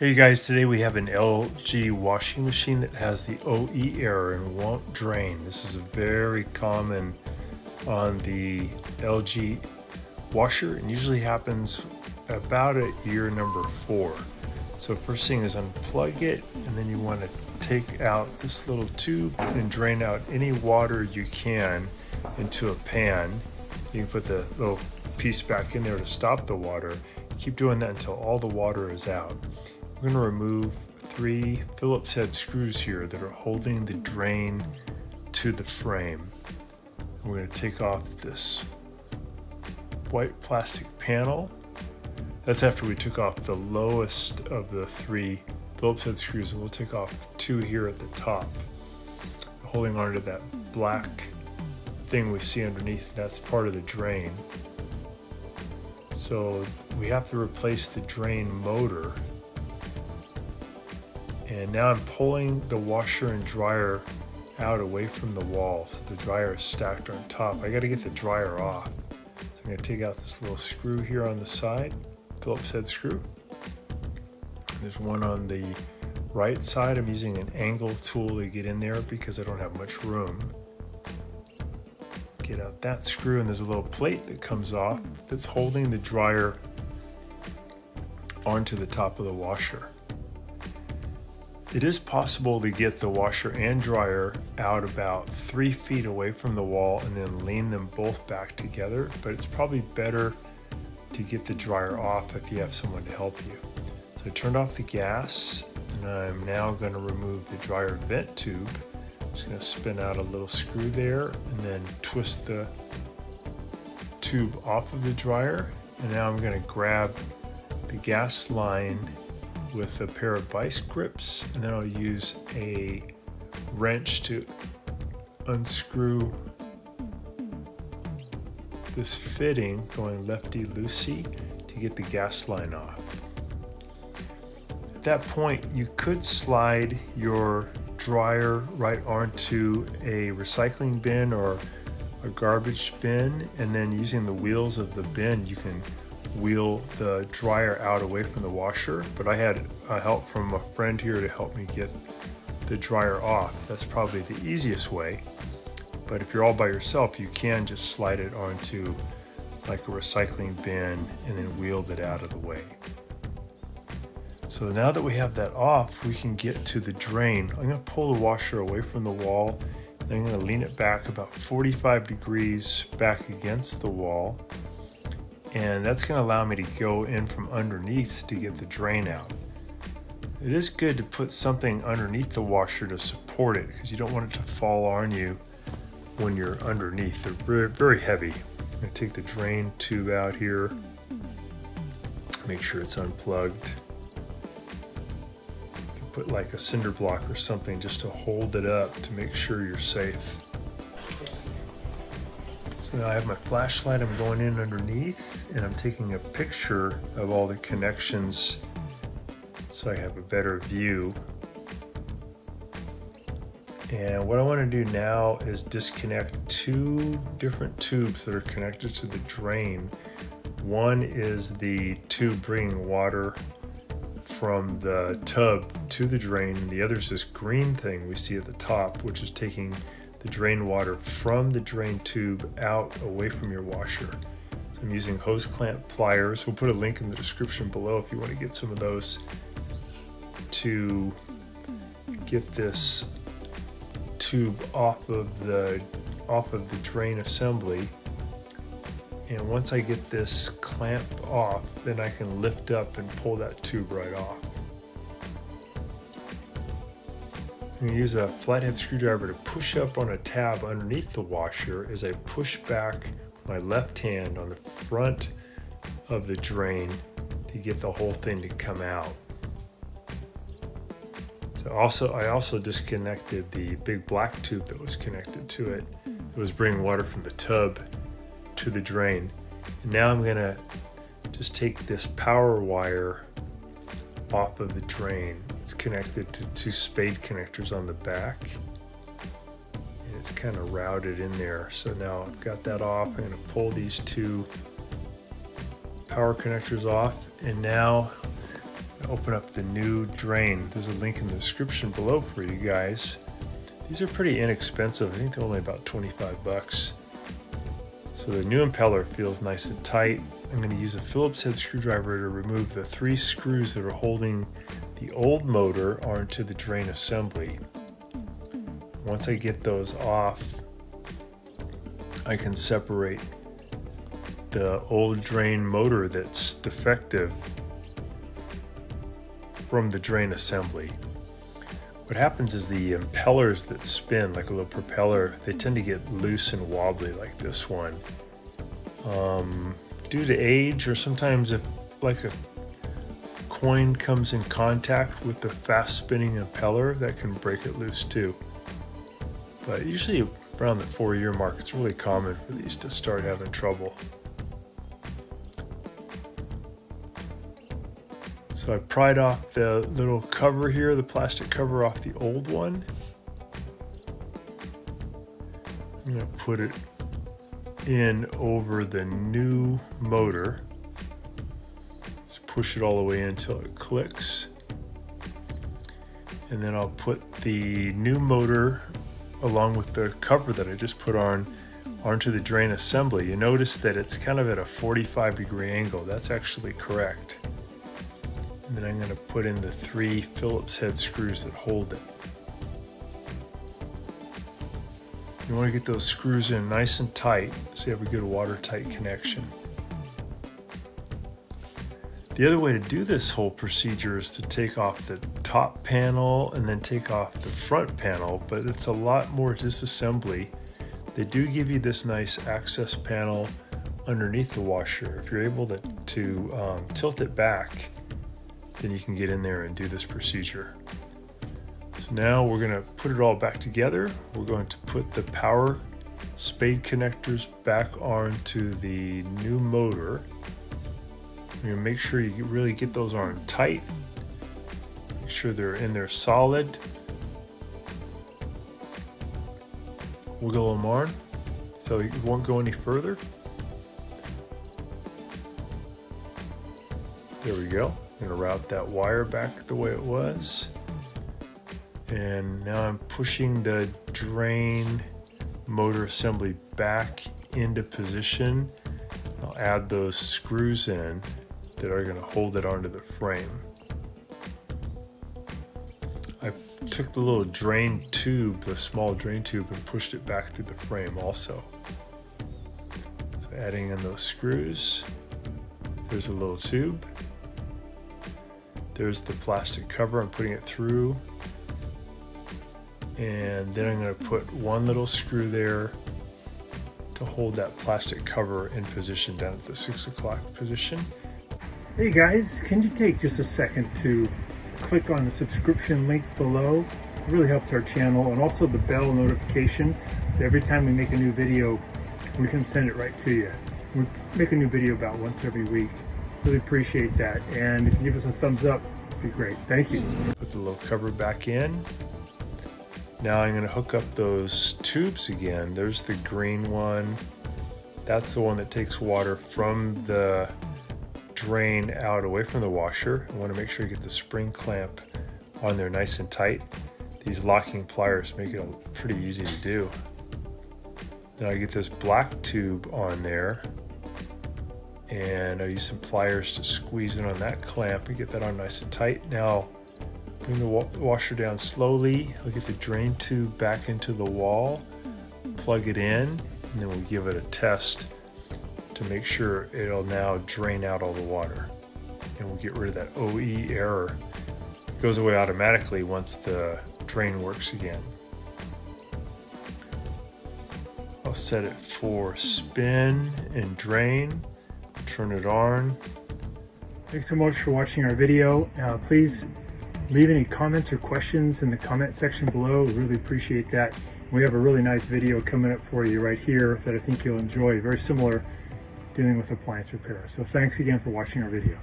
Hey guys, today we have an LG washing machine that has the OE error and won't drain. This is very common on the LG washer and usually happens about at year number 4. So first thing is unplug it, and then you want to take out this little tube and drain out any water you can into a pan. You can put the little piece back in there to stop the water. Keep doing that until all the water is out. We're going to remove 3 Phillips head screws here that are holding the drain to the frame. We're going to take off this white plastic panel. That's after we took off the lowest of the 3 Phillips head screws, and we'll take off 2 here at the top. Holding onto that black thing we see underneath, that's part of the drain. So we have to replace the drain motor. And now I'm pulling the washer and dryer out away from the wall, so the dryer is stacked on top. I got to get the dryer off. So I'm going to take out this little screw here on the side, Phillips head screw. There's one on the right side. I'm using an angle tool to get in there because I don't have much room. Get out that screw, and there's a little plate that comes off that's holding the dryer onto the top of the washer. It is possible to get the washer and dryer out about 3 feet away from the wall and then lean them both back together, but it's probably better to get the dryer off if you have someone to help you. So I turned off the gas, and I'm now going to remove the dryer vent tube. I'm just going to spin out a little screw there and then twist the tube off of the dryer. And now I'm going to grab the gas line with a pair of vice grips, and then I'll use a wrench to unscrew this fitting going lefty-loosey to get the gas line off. At that point, you could slide your dryer right onto a recycling bin or a garbage bin, and then using the wheels of the bin you can wheel the dryer out away from the washer. But I had help from a friend here to help me get the dryer off. That's probably the easiest way, but if you're all by yourself, you can just slide it onto like a recycling bin and then wheel it out of the way. So now that we have that off, we can get to the drain. I'm going to pull the washer away from the wall, and I'm going to lean it back about 45 degrees back against the wall. And that's going to allow me to go in from underneath to get the drain out. It is good to put something underneath the washer to support it because you don't want it to fall on you when you're underneath. They're very, very heavy. I'm going to take the drain tube out here, make sure it's unplugged. You can put like a cinder block or something just to hold it up to make sure you're safe. So now I have my flashlight, I'm going in underneath, and I'm taking a picture of all the connections so I have a better view. And what I want to do now is disconnect 2 different tubes that are connected to the drain. One is the tube bringing water from the tub to the drain, and the other is this green thing we see at the top, which is taking the drain water from the drain tube out away from your washer. So I'm using hose clamp pliers. We'll put a link in the description below if you want to get some of those to get this tube off of the drain assembly. And once I get this clamp off, then I can lift up and pull that tube right off. I'm going to use a flathead screwdriver to push up on a tab underneath the washer as I push back my left hand on the front of the drain to get the whole thing to come out. So I also disconnected the big black tube that was connected to it. It was bringing water from the tub to the drain. And now I'm going to just take this power wire off of the drain. It's connected to 2 spade connectors on the back, and it's kind of routed in there. So now I've got that off. I'm going to pull these 2 power connectors off, and now open up the new drain. There's a link in the description below for you guys. These are pretty inexpensive. I think they're only about 25 bucks. So the new impeller feels nice and tight. I'm going to use a Phillips head screwdriver to remove the 3 screws that are holding the old motor onto the drain assembly. Once I get those off, I can separate the old drain motor that's defective from the drain assembly. What happens is the impellers that spin like a little propeller, they tend to get loose and wobbly like this one. Due to age, or sometimes if like a coin comes in contact with the fast spinning impeller, that can break it loose too. But usually around the 4-year mark, it's really common for these to start having trouble. So I pried off the little cover here, the plastic cover off the old one. I'm going to put it in over the new motor. Just push it all the way in until it clicks. And then I'll put the new motor along with the cover that I just put on onto the drain assembly. You notice that it's kind of at a 45-degree angle. That's actually correct. And then I'm going to put in the 3 Phillips head screws that hold it. You want to get those screws in nice and tight so you have a good watertight connection. The other way to do this whole procedure is to take off the top panel and then take off the front panel, but it's a lot more disassembly. They do give you this nice access panel underneath the washer. If you're able to tilt it back, then you can get in there and do this procedure. So now we're going to put it all back together. We're going to put the power spade connectors back onto the new motor. You're going to make sure you really get those on tight. Make sure they're in there solid. Wiggle them on so it won't go any further. There we go. I'm going to route that wire back the way it was. And now I'm pushing the drain motor assembly back into position. I'll add those screws in that are going to hold it onto the frame. I took the little drain tube, the small drain tube, and pushed it back through the frame also. So adding in those screws. There's a little tube. There's the plastic cover. I'm putting it through. And then I'm going to put one little screw there to hold that plastic cover in position down at the 6 o'clock position. Hey guys, can you take just a second to click on the subscription link below? It really helps our channel, and also the bell notification, so every time we make a new video, we can send it right to you. We make a new video about once every week. Really appreciate that, and if you give us a thumbs up, it'd be great. Thank you. Put the little cover back in. Now I'm going to hook up those tubes again. There's the green one. That's the one that takes water from the drain out away from the washer. I want to make sure you get the spring clamp on there nice and tight. These locking pliers make it pretty easy to do. Then I get this black tube on there, and I use some pliers to squeeze in on that clamp and get that on nice and tight. Now bring the washer down slowly. I'll get the drain tube back into the wall, plug it in, and then we'll give it a test to make sure it'll now drain out all the water. And we'll get rid of that OE error. It goes away automatically once the drain works again. I'll set it for spin and drain, turn it on. Thanks so much for watching our video. Please leave any comments or questions in the comment section below. We really appreciate that. We have a really nice video coming up for you right here that I think you'll enjoy. Very similar, dealing with appliance repair. So thanks again for watching our video.